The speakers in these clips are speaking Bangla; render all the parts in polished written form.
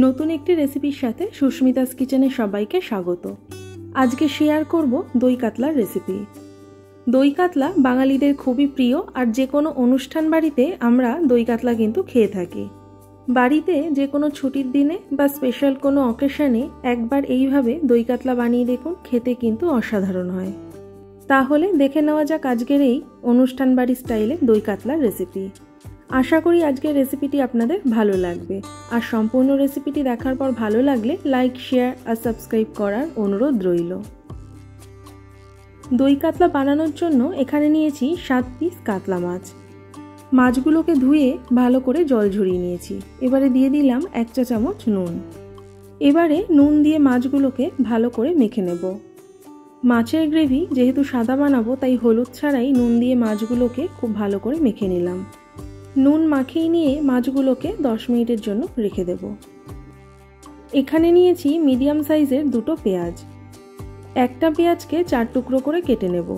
নতুন একটি রেসিপির সাথে সুস্মিতাস কিচেনে সবাইকে স্বাগত। আজকে শেয়ার করব দই কাতলার রেসিপি। দই কাতলা বাঙালিদের খুবই প্রিয়, আর যে কোনো অনুষ্ঠান বাড়িতে আমরা দই কাতলা কিন্তু খেয়ে থাকি। বাড়িতে যে কোনো ছুটির দিনে বা স্পেশাল কোনো অকেশনে একবার এইভাবে দই কাতলা বানিয়ে দেখুন, খেতে কিন্তু অসাধারণ হয়। তাহলে দেখে নেওয়া যাক আজকের এই অনুষ্ঠান বাড়ি স্টাইলে দই কাতলার রেসিপি। আশা করি আজকের রেসিপিটি আপনাদের ভালো লাগবে, আর সম্পূর্ণ রেসিপিটি দেখার পর ভালো লাগলে লাইক, শেয়ার আর সাবস্ক্রাইব করার অনুরোধ রইল। দই কাতলা বানানোর জন্য এখানে নিয়েছি 7 পিস কাতলা মাছ। মাছগুলোকে ধুয়ে ভালো করে জল ঝরিয়ে নিয়েছি। এবারে দিয়ে দিলাম 1 চা চামচ নুন। এবারে নুন দিয়ে মাছগুলোকে ভালো করে মেখে নেব। মাছের গ্রেভি যেহেতু সাদা বানাবো, তাই হলুদ ছাড়াই নুন দিয়ে মাছগুলোকে খুব ভালো করে মেখে নিলাম। নুন মাখিয়ে নিয়ে মাছগুলোকে 10 মিনিটের জন্য রেখে দেব। এখানে নিয়েছি মিডিয়াম সাইজের 2টো পেঁয়াজ। একটা পেঁয়াজকে 4 টুকরো করে কেটে নেব,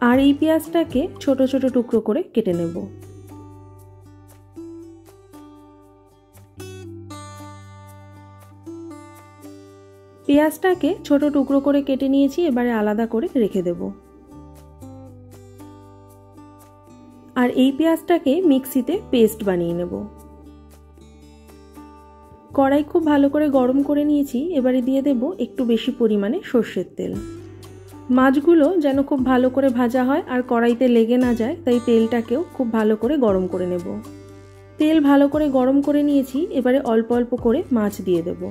আর এই পেঁয়াজটাকে ছোট ছোট টুকরো করে কেটে নেব। পেঁয়াজটাকে ছোট টুকরো করে কেটে নিয়েছি, এবারে আলাদা করে রেখে দেব। আর এই পেঁয়াজটাকে মিক্সিতে পেস্ট বানিয়ে নেব। কড়াই খুব ভালো করে গরম করে নিয়েছি। এবারে দিয়ে দেব একটু বেশি পরিমাণে সর্ষের তেল। মাছগুলো যেন খুব ভালো করে ভাজা হয় আর কড়াইতে লেগে না যায়, তাই তেলটাকেও খুব ভালো করে গরম করে নেব। তেল ভালো করে গরম করে নিয়েছি। এবারে অল্প অল্প করে মাছ দিয়ে দেব।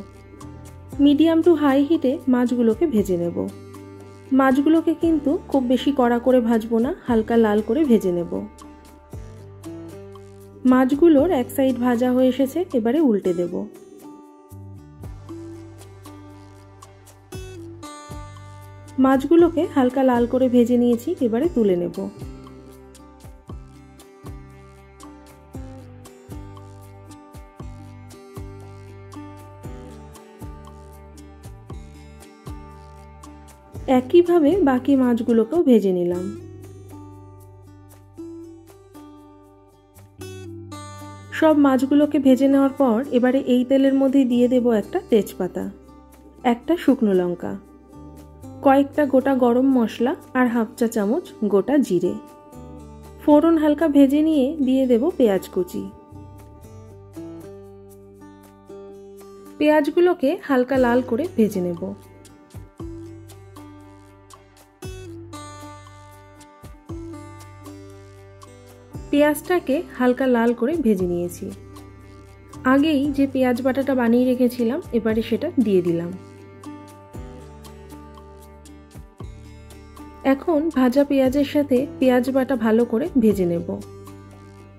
মিডিয়াম টু হাই হিটে মাছগুলোকে ভেজে নেব। মাছগুলোকে কিন্তু খুব বেশি কড়া করে ভাজবো না, হালকা লাল করে ভেজে নেব। মাছগুলোর এক সাইড ভাজা হয়ে এসেছে, এবারে উল্টে দেব। মাছগুলোকে হালকা লাল করে ভেজে নিয়েছি, এবারে তুলে নেব। একইভাবে বাকি মাছগুলোকেও ভেজে নিলাম। সব মাছগুলোকে ভেজে নেওয়ার পর এবারে এই তেলের মধ্যে দিয়ে দেব একটা তেজপাতা, একটা শুকনো লঙ্কা, কয়েকটা গোটা গরম মশলা আর 1/2 চা চামচ গোটা জিরে। ফোড়ন হালকা ভেজে নিয়ে দিয়ে দেব পেঁয়াজ কুচি। পেঁয়াজগুলোকে হালকা লাল করে ভেজে নেব। পেঁয়াজটাকে হালকা লাল করে ভেজে নিয়েছি। আগেই যে পেঁয়াজ বাটাটা বানিয়ে রেখেছিলাম, এবারে সেটা দিয়ে দিলাম। এখন ভাজা পেঁয়াজের সাথে পেঁয়াজ বাটা ভালো করে ভেজে নেব।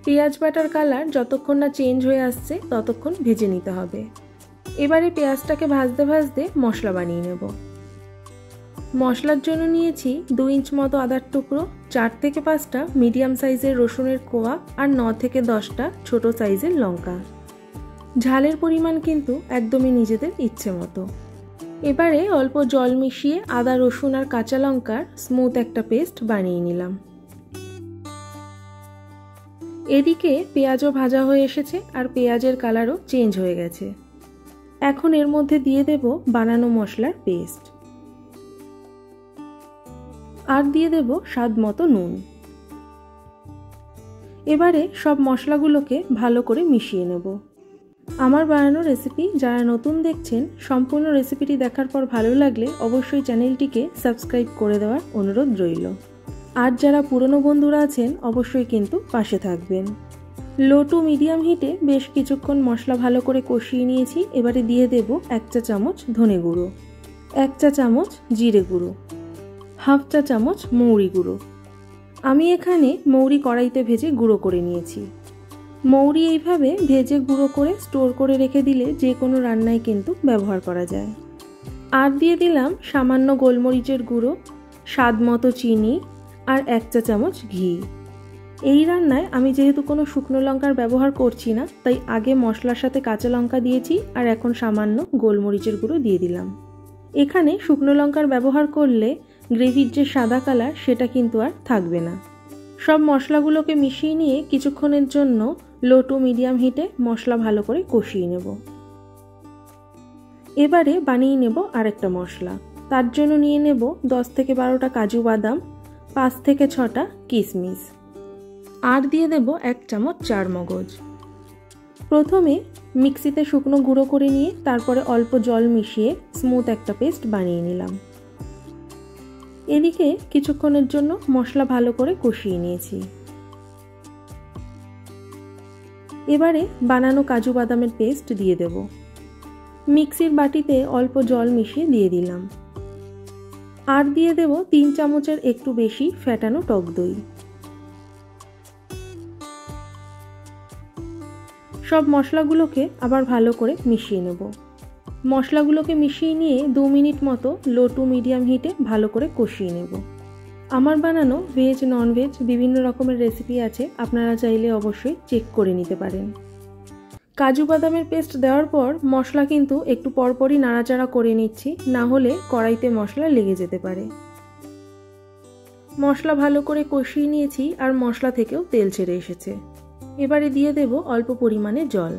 পেঁয়াজ বাটার কালার যতক্ষণ না চেঞ্জ হয়ে আসছে ততক্ষণ ভেজে নিতে হবে। এবারে পেঁয়াজটাকে ভাজতে ভাজতে মশলা বানিয়ে নেব। মশলার জন্য নিয়েছি 2 ইঞ্চ মতো আদার টুকরো, 4 থেকে 5টা মিডিয়াম সাইজের রসুনের কোয়া আর 9 থেকে 10টা ছোট সাইজের লঙ্কা। ঝালের পরিমাণ কিন্তু একদমই নিজেদের ইচ্ছে মতো। এবারে অল্প জল মিশিয়ে আদা, রসুন আর কাঁচা লঙ্কার স্মুথ একটা পেস্ট বানিয়ে নিলাম। এদিকে পেঁয়াজও ভাজা হয়ে এসেছে আর পেঁয়াজের কালারও চেঞ্জ হয়ে গেছে। এখন এর মধ্যে দিয়ে দেব বানানো মশলার পেস্ট, আর দিয়ে দেব স্বাদ মতো নুন। এবারে সব মশলাগুলোকে ভালো করে মিশিয়ে নেব। আমার বানানো রেসিপি যারা নতুন দেখছেন, সম্পূর্ণ রেসিপিটি দেখার পর ভালো লাগলে অবশ্যই চ্যানেলটিকে সাবস্ক্রাইব করে দেওয়ার অনুরোধ রইল। আর যারা পুরনো বন্ধুরা আছেন অবশ্যই কিন্তু পাশে থাকবেন। লো টু মিডিয়াম হিটে বেশ কিছুক্ষণ মশলা ভালো করে কষিয়ে নিয়েছি। এবারে দিয়ে দেব 1 চা চামচ ধনে গুঁড়ো, 1 চা চামচ জিরে গুঁড়ো, 1/2 চা চামচ মৌরি গুঁড়ো। আমি এখানে মৌরি কড়াইতে ভেজে গুঁড়ো করে নিয়েছি। মৌরি এইভাবে ভেজে গুঁড়ো করে স্টোর করে রেখে দিলে যে কোনো রান্নায় কিন্তু ব্যবহার করা যায়। আর দিয়ে দিলাম সামান্য গোলমরিচের গুঁড়ো, স্বাদ মতো চিনি আর 1 চা চামচ ঘি। এই রান্নায় আমি যেহেতু কোনো শুকনো লঙ্কার ব্যবহার করছি না, তাই আগে মশলার সাথে কাঁচা লঙ্কা দিয়েছি আর এখন সামান্য গোলমরিচের গুঁড়ো দিয়ে দিলাম। এখানে শুকনো লঙ্কার ব্যবহার করলে গ্রেভির যে সাদা কালার সেটা কিন্তু আর থাকবে না। সব মশলাগুলোকে মিশিয়ে নিয়ে কিছুক্ষণের জন্য লো টু মিডিয়াম হিটে মশলা ভালো করে কষিয়ে নেব। এবারে বানিয়ে নেব আরেকটা মশলা। তার জন্য নিয়ে নেব 10 থেকে 12টা কাজু বাদাম, 5 থেকে 6টা কিশমিশ, আর দিয়ে দেব 1 চামচ চারমগজ। প্রথমে মিক্সিতে শুকনো গুঁড়ো করে নিয়ে তারপরে অল্প জল মিশিয়ে স্মুথ একটা পেস্ট বানিয়ে নিলাম। এদিকে কিছুক্ষণের জন্য মশলা ভালো করে কষিয়ে নিয়েছি। এবারে বানানো কাজু বাদামের পেস্ট দিয়ে দেব। মিক্সির বাটিতে অল্প জল মিশিয়ে দিয়ে দিলাম। আর দিয়ে দেব 3 চামচের একটু বেশি ফ্যাটানো টক দই। সব মশলাগুলোকে আবার ভালো করে মিশিয়ে নেব। মশলাগুলোকে মিশিয়ে নিয়ে 2 মিনিট মতো লো টু মিডিয়াম হিটে ভালো করে কষিয়ে নেব। আমার বানানো ভেজ ননভেজ বিভিন্ন রকমের রেসিপি আছে, আপনারা চাইলে অবশ্যই চেক করে নিতে পারেন। কাজু বাদামের পেস্ট দেওয়ার পর মশলা কিন্তু একটু পরপরই নাড়াচাড়া করে নিচ্ছি, না হলে কড়াইতে মশলা লেগে যেতে পারে। মশলা ভালো করে কষিয়ে নিয়েছি আর মশলা থেকেও তেল ছেড়ে এসেছে। এবারে দিয়ে দেব অল্প পরিমাণে জল।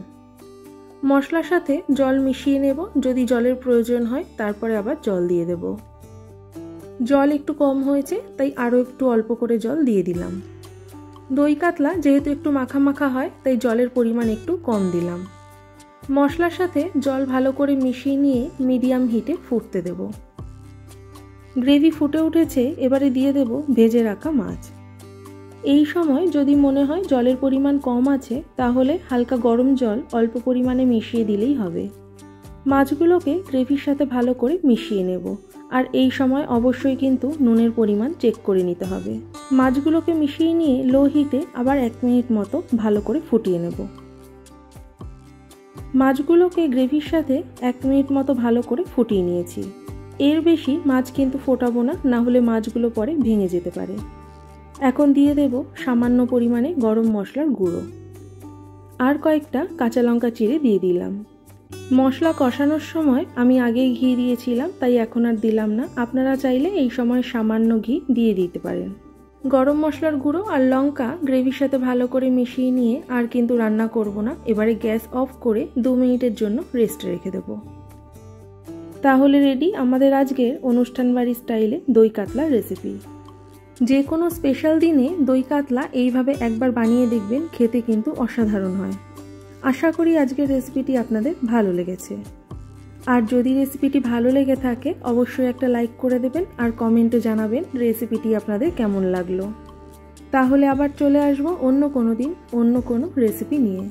মশলার সাথে জল মিশিয়ে নেব, যদি জলের প্রয়োজন হয় তারপরে আবার জল দিয়ে দেব। জল একটু কম হয়েছে তাই আরও একটু অল্প করে জল দিয়ে দিলাম। দই কাতলা যেহেতু একটু মাখা মাখা হয় তাই জলের পরিমাণ একটু কম দিলাম। মশলার সাথে জল ভালো করে মিশিয়ে নিয়ে মিডিয়াম হিটে ফুটতে দেব। গ্রেভি ফুটে উঠেছে, এবারে দিয়ে দেব ভেজে রাখা মাছ। এই সময় যদি মনে হয় জলের পরিমাণ কম আছে তাহলে হালকা গরম জল অল্প পরিমাণে মিশিয়ে দিলেই হবে। মাছগুলোকে গ্রেভির সাথে ভালো করে মিশিয়ে নেব, আর এই সময় অবশ্যই কিন্তু নুনের পরিমাণ চেক করে নিতে হবে। মাছগুলোকে মিশিয়ে নিয়ে লো হিটে আবার 1 মিনিট মতো ভালো করে ফুটিয়ে নেব। মাছগুলোকে গ্রেভির সাথে 1 মিনিট মতো ভালো করে ফুটিয়ে নিয়েছি। এর বেশি মাছ কিন্তু ফোটাবো না, না হলে মাছগুলো পরে ভেঙে যেতে পারে। এখন দিয়ে দেব সামান্য পরিমাণে গরম মশলার গুঁড়ো, আর কয়েকটা কাঁচা লঙ্কা চিড়ে দিয়ে দিলাম। মশলা কষানোর সময় আমি আগেই ঘি দিয়েছিলাম তাই এখন আর দিলাম না, আপনারা চাইলে এই সময় সামান্য ঘি দিয়ে দিতে পারেন। গরম মশলার গুঁড়ো আর লঙ্কা গ্রেভির সাথে ভালো করে মিশিয়ে নিয়ে আর কিন্তু রান্না করব না, এবারে গ্যাস অফ করে 2 মিনিটের জন্য রেস্টে রেখে দেব। তাহলে রেডি আমাদের আজকের অনুষ্ঠান বাড়ি স্টাইলে দই কাতলা রেসিপি। যে কোনো স্পেশাল দিনে দই কাতলা এইভাবে একবার বানিয়ে দেখবেন, খেতে কিন্তু অসাধারণ হয়। আশা করি আজকের রেসিপিটি আপনাদের ভালো লেগেছে। আর যদি রেসিপিটি ভালো লেগে থাকে অবশ্যই একটা লাইক করে দেবেন আর কমেন্টে জানাবেন রেসিপিটি আপনাদের কেমন লাগলো। তাহলে আবার চলে আসবো অন্য কোনো দিন অন্য কোনো রেসিপি নিয়ে।